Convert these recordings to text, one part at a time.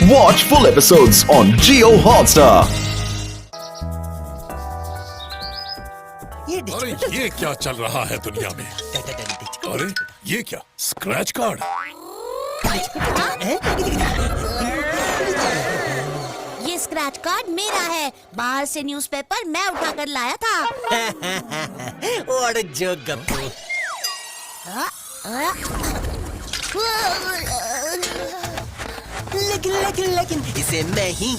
Watch full episodes on Jio Hotstar. अरे ये क्या चल रहा है दुनिया में? अरे ये क्या स्क्रैच कार्ड? ये स्क्रैच कार्ड मेरा है। बाहर से न्यूज़पेपर मैं उठा कर लाया था। और जो गप्पू। लेकिन इसे मैं ही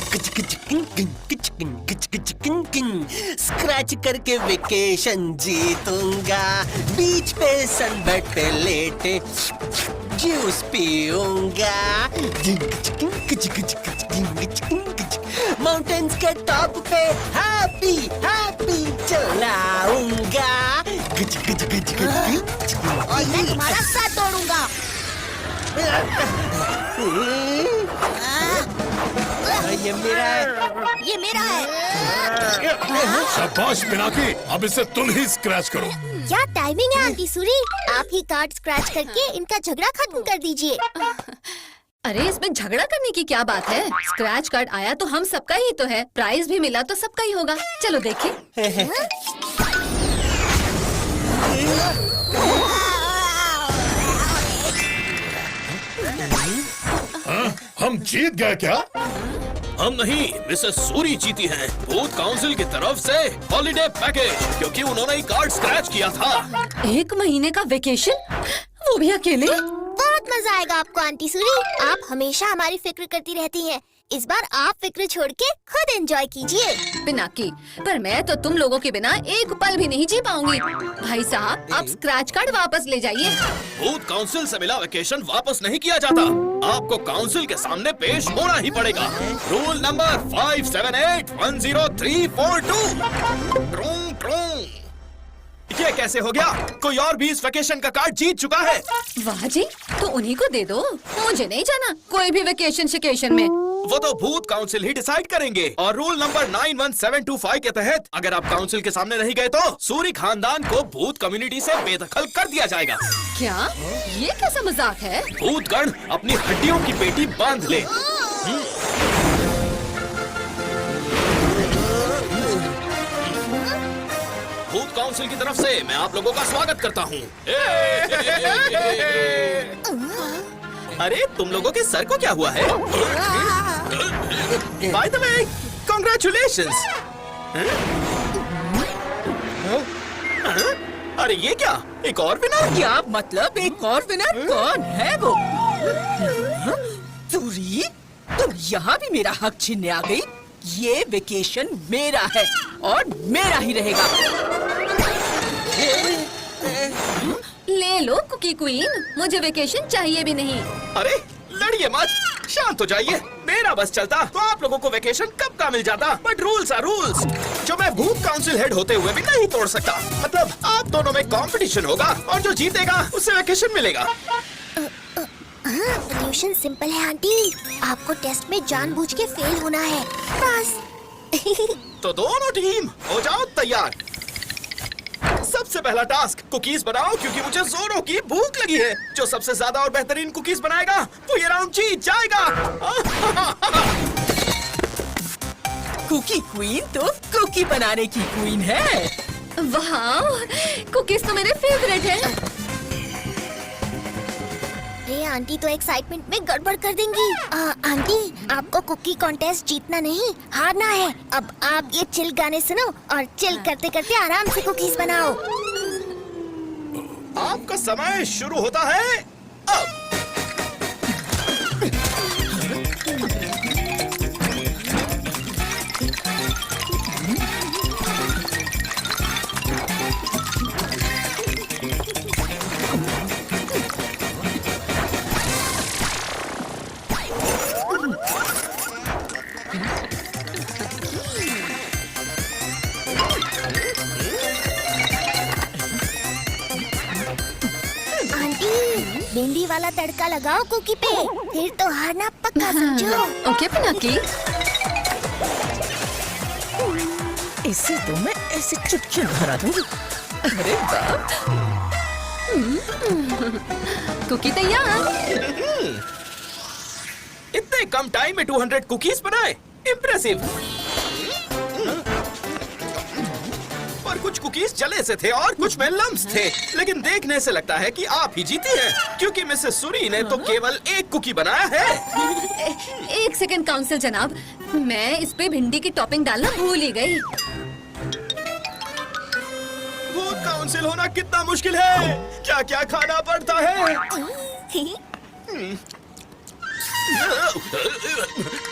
स्क्रैच करके वेकेशन जीतूंगा। बीच पे सनबेड पे लेटे जूस पीऊंगा। माउंटेन्स के टॉप पे हैप्पी हैप्पी चलाऊंगा। और मैं तुम्हारा साथ दौड़ूंगा। ये मेरा है। ये मेरा है। शाबाश पिनाकी, अब इसे तुम ही स्क्रैच करो। क्या टाइमिंग है आंटी सूरी। आप ही कार्ड स्क्रैच करके इनका झगड़ा खत्म कर दीजिए। अरे इसमें झगड़ा करने की क्या बात है? स्क्रैच कार्ड आया तो हम सबका ही तो है, प्राइज भी मिला तो सबका ही होगा। चलो देखें। हम जीत गए क्या? हम नहीं, मिसेस सूरी जीती है भूत काउंसिल की तरफ से हॉलिडे पैकेज, क्योंकि उन्होंने ही कार्ड स्क्रैच किया था। 1 महीने का वेकेशन, वो भी अकेले। बहुत मजा आएगा आपको आंटी सूरी। आप हमेशा हमारी फिक्र करती रहती हैं। इस बार आप फिक्र छोड़ के खुद एंजॉय कीजिए। पिनाकी, पर मैं तो तुम लोगों के बिना एक पल भी नहीं जी पाऊंगी। भाई साहब, आप स्क्रैच कार्ड वापस ले जाइए। भूत काउंसिल से मिला वेकेशन वापस नहीं किया जाता। आपको काउंसिल के सामने पेश होना ही पड़ेगा। Rule number 57810342। ट्रूं ट्रूं। ये कैसे हो गया? कोई और भी इस वेकेशन का कार्ड जीत चुका है। वाह जी, तो उन्हीं को दे दो। मुझे नहीं जाना कोई भी वेकेशन शिकेशन में। वो तो भूत काउंसिल ही डिसाइड करेंगे। और रूल नंबर 91725 के तहत अगर आप काउंसिल के सामने नहीं गए तो सूरी खानदान को भूत कम्युनिटी से बेदखल कर दिया जाएगा। क्या? ये कैसा मजाक है? भूतगण अपनी हड्डियों की पेटी बांध ले। भूत काउंसिल की तरफ से मैं आप लोगों का स्वागत करता हूँ। अरे तुम लोगों के सर को क्या हुआ है? By the way, congratulations. अरे ये क्या, एक और विनर? क्या मतलब एक और विनर? कौन है वो? सूरी, तुम यहाँ भी मेरा हक छीनने आ गई। ये वेकेशन मेरा है और मेरा ही रहेगा। ले लो कुकी क्वीन, मुझे वेकेशन चाहिए भी नहीं। अरे लड़िए मत, शांत हो जाइए। मेरा बस चलता तो आप लोगों को वेकेशन कब का मिल जाता। बट रूल्स आर रूल्स, जो मैं भूत काउंसिल हेड होते हुए भी नहीं तोड़ सकता। मतलब आप दोनों में कंपटीशन होगा और जो जीतेगा उसे वेकेशन मिलेगा। सॉल्यूशन सिंपल है आंटी। आपको टेस्ट में जानबूझ के फेल होना है, बस। तो दोनों टीम हो जाओ तैयार। सबसे पहला टास्क, कुकीज बनाओ, क्योंकि मुझे जोरों की भूख लगी है। जो सबसे ज्यादा और बेहतरीन कुकीज बनाएगा वो ये राउंड जीत जाएगा। कुकी क्वीन तो कुकी बनाने की क्वीन है। वाह, कुकीज तो मेरे फेवरेट है। ये आंटी तो एक्साइटमेंट में गड़बड़ कर देंगी। आंटी, आपको कुकी कॉन्टेस्ट जीतना नहीं, हारना है। अब आप ये चिल गाने सुनो और चिल करते करते आराम से कुकीज बनाओ। आपका समय शुरू होता है अब। भिंडी वाला तड़का लगाओ कुकी पे, फिर तो हारना पक्का समझो। ओके पिनाकी। इसे तो मैं ऐसे चुपचाप भरा दूंगी। अरे बाप! कुकी तैयार। इतने इतने कम टाइम में 200 कुकीज बनाए, इम्प्रेसिव। और कुछ कुकीज जले से थे और कुछ में लम्स थे, लेकिन देखने से लगता है कि आप ही जीती हैं, क्योंकि मिसेस सूरी ने तो केवल एक कुकी बनाया है। एक सेकंड काउंसिल जनाब, मैं इस पे भिंडी की टॉपिंग डालना भूल ही गई। वो काउंसिल होना कितना मुश्किल है, क्या क्या खाना पड़ता है।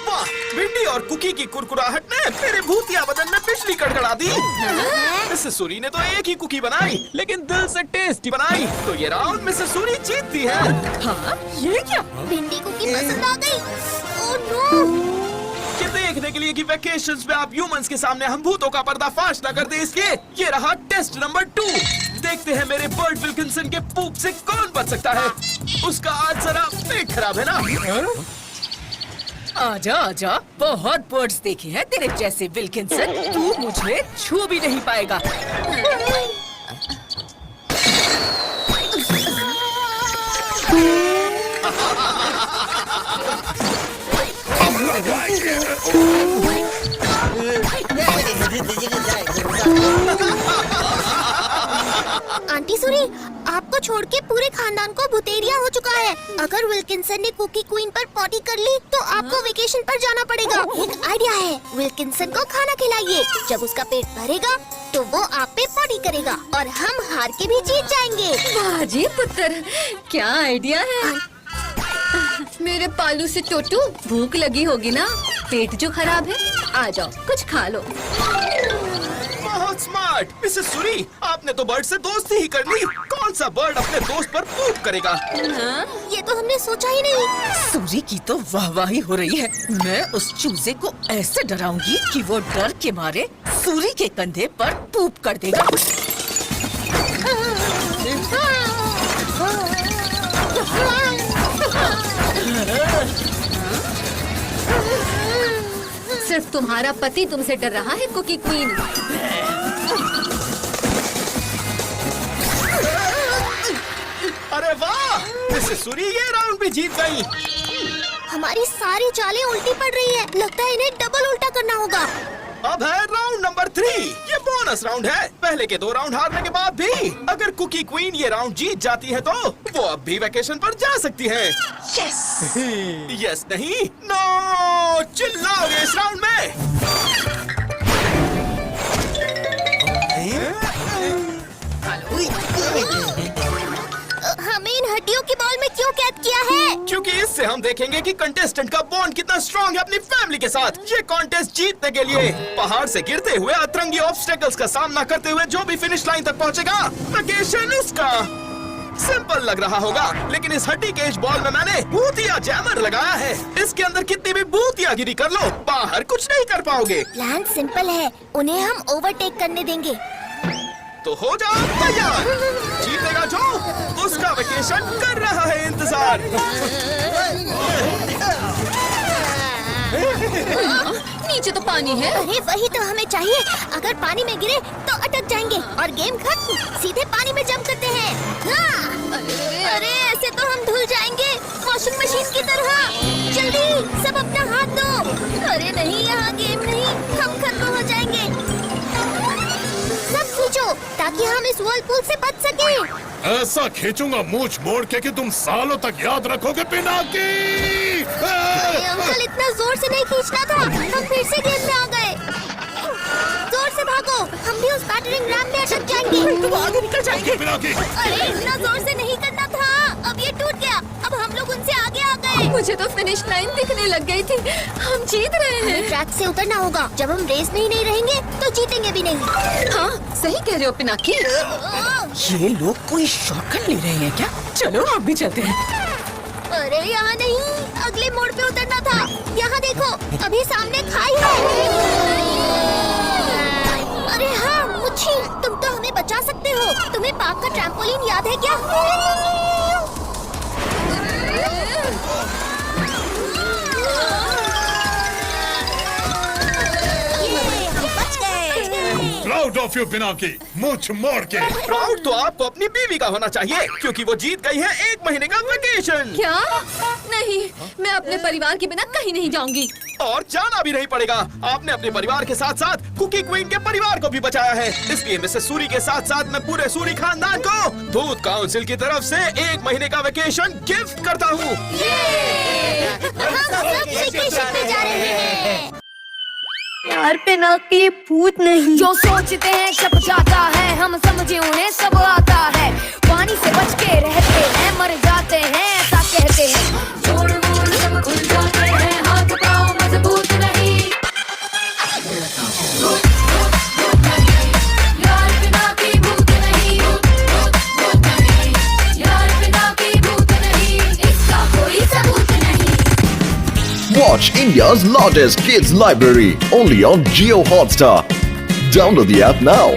वाह, भिंडी और कुकी की कुरकुराहट ने मेरे भूतिया बदन में बिजली कड़कड़ा दी। मिसेस सूरी ने तो एक ही कुकी बनाई, लेकिन दिल से टेस्टी बनाई, तो ये राउंड मिसेस सूरी जीतती है। हाँ, ये क्या? भिंडी कुकी पसंद आ गई। Oh no! ये देखने के लिए कि वेकेशंस में आप ह्यूमंस के सामने हम भूतों का पर्दाफाश न कर दे, इसलिए ये रहा टेस्ट नंबर 2। देखते हैं मेरे बर्ड विल्किंसन के पूप से कौन बच सकता है। उसका आज जरा पेट खराब है ना। आजा आजा, बहुत बर्ड्स देखे हैं तेरे जैसे विल्किंसन, तू मुझे छू भी नहीं पाएगा। आंटी सूरी, आपको छोड़ के पूरे खानदान को भुतेरिया हो चुका है। अगर विल्किंसन ने कुकी क्वीन पर पॉटी कर ली तो आपको वेकेशन पर जाना पड़ेगा। एक आइडिया है, विल्किंसन को खाना खिलाइए, जब उसका पेट भरेगा तो वो आप पे पॉटी करेगा और हम हार के भी जीत जाएंगे। वाह जी पुत्र, क्या आइडिया है। मेरे पालू से टोटू, भूख लगी होगी ना, पेट जो खराब है, आ जाओ कुछ खा लो। बहुत स्मार्ट मिसेस सूरी, आपने तो बर्ड से दोस्ती ही कर ली। कौन सा बर्ड अपने दोस्त पर पूप करेगा। ये तो हमने सोचा ही नहीं। सूरी की तो वाहवाही हो रही है। मैं उस चूजे को ऐसे डराऊंगी कि वो डर के मारे सूरी के कंधे पर पूप कर देगा। सिर्फ तुम्हारा पति तुमसे डर रहा है कुकी क्वीन। अरे वाह, मिसेस सूरी ये राउंड भी जीत गई। हमारी सारी चालें उल्टी पड़ रही है, लगता है इन्हें डबल उल्टा करना होगा। अब है राउंड नंबर 3, ये बोनस राउंड है। पहले के 2 राउंड हारने के बाद भी अगर कुकी क्वीन ये राउंड जीत जाती है तो वो अब भी वेकेशन पर जा सकती है। यस! यस नहीं, नो, चिल्लाओगे इस राउंड में। हमें इन हड्डियों की बॉल में क्यों कैद किया है? क्योंकि इससे हम देखेंगे कि कंटेस्टेंट का बॉन्ड कितना स्ट्रॉन्ग है अपनी फैमिली के साथ। ये कॉन्टेस्ट जीतने के लिए पहाड़ से गिरते हुए अतरंगी ऑब्स्टेकल्स का सामना करते हुए जो भी फिनिश लाइन तक पहुंचेगा, वेकेशन उसका। सिंपल लग रहा होगा, लेकिन इस हड्डी केज बॉल में मैंने भूतिया जैमर लगाया है। इसके अंदर कितनी भी भूतियागिरी कर लो, बाहर कुछ नहीं कर पाओगे। प्लान सिंपल है, उन्हें हम ओवरटेक करने देंगे। तो हो जाओ तैयार, जीतेगा जो उसका वेकेशन कर रहा है इंतजार। नीचे तो पानी है। अरे वही तो हमें चाहिए। अगर पानी में गिरे तो अटक जाएंगे और गेम खत्म। सीधे पानी में जंप करते हैं। हाँ। अरे ऐसे तो हम धुल जाएंगे, वॉशिंग मशीन की तरह। जल्दी सब अपना हाथ दो। अरे नहीं, यहाँ गेम नहीं, हम खत्म हो जाएंगे। सब खींचो ताकि हम इस व्हर्लपूल से बच सके। ऐसा खींचूंगा मूंछ मोड़ के कि तुम सालों तक याद रखोगे पिनाकी। अरे अंकल, इतना जोर से नहीं खींचना था, हम फिर से गेम में आ गए। जोर से भागो, हम भी उस बैटरिंग रैम में अटक जाएंगे। तुम आगे निकल जाएंगे। पिनाकी, अरे इतना जोर से नहीं करना था, अब ये टूट गया। अब हम लोग उनसे आगे आ गए। मुझे तो फिनिश लाइन दिखने लग गई थी, हम जीत रहे हैं। ट्रैक से उतरना होगा, जब हम रेस में ही नहीं रहेंगे तो जीतेंगे भी नहीं। हाँ सही कह रहे हो पिनाकी। ये लोग कोई शॉर्टकट ले रहे हैं क्या? चलो आप भी चलते हैं। अरे यहाँ नहीं, अगले मोड़ पे उतरना था। यहाँ देखो, अभी सामने खाई है। अरे हाँ मुच्छी, तुम तो हमें बचा सकते हो। तुम्हें पार्क का ट्रैम्पोलिन याद है क्या? प्राउड ऑफ यू पिनाकी, मुझ मोड़ के। प्राउड तो आपको अपनी बीवी का होना चाहिए, क्योंकि वो जीत गई है 1 महीने का वेकेशन। क्या? नहीं, मैं अपने परिवार के बिना कहीं नहीं जाऊंगी। और जाना भी नहीं पड़ेगा। आपने अपने परिवार के साथ साथ कुकी क्वीन के परिवार को भी बचाया है, इसलिए मिसेस सूरी के साथ साथ मैं पूरे सूरी खानदान को दूध काउंसिल की तरफ से 1 महीने का वेकेशन गिफ्ट करता हूँ। हम सब वेकेशन पे जा रहे हैं। यार पिनाकी भूत नहीं, जो सोचते हैं सब जाता है, हम समझे उन्हें सब आता है। पानी से बच के रहते हैं, मर जाते हैं ऐसा कहते हैं। जोड़ मोड़ सब खुल जाते हैं, हाथ पाँव मजबूत नहीं। यार पिनाकी भूत नहीं, यार पिनाकी भूत नहीं, इसका कोई सबूत नहीं। Watch India's largest kids library only on Jio Hotstar. Download the app now.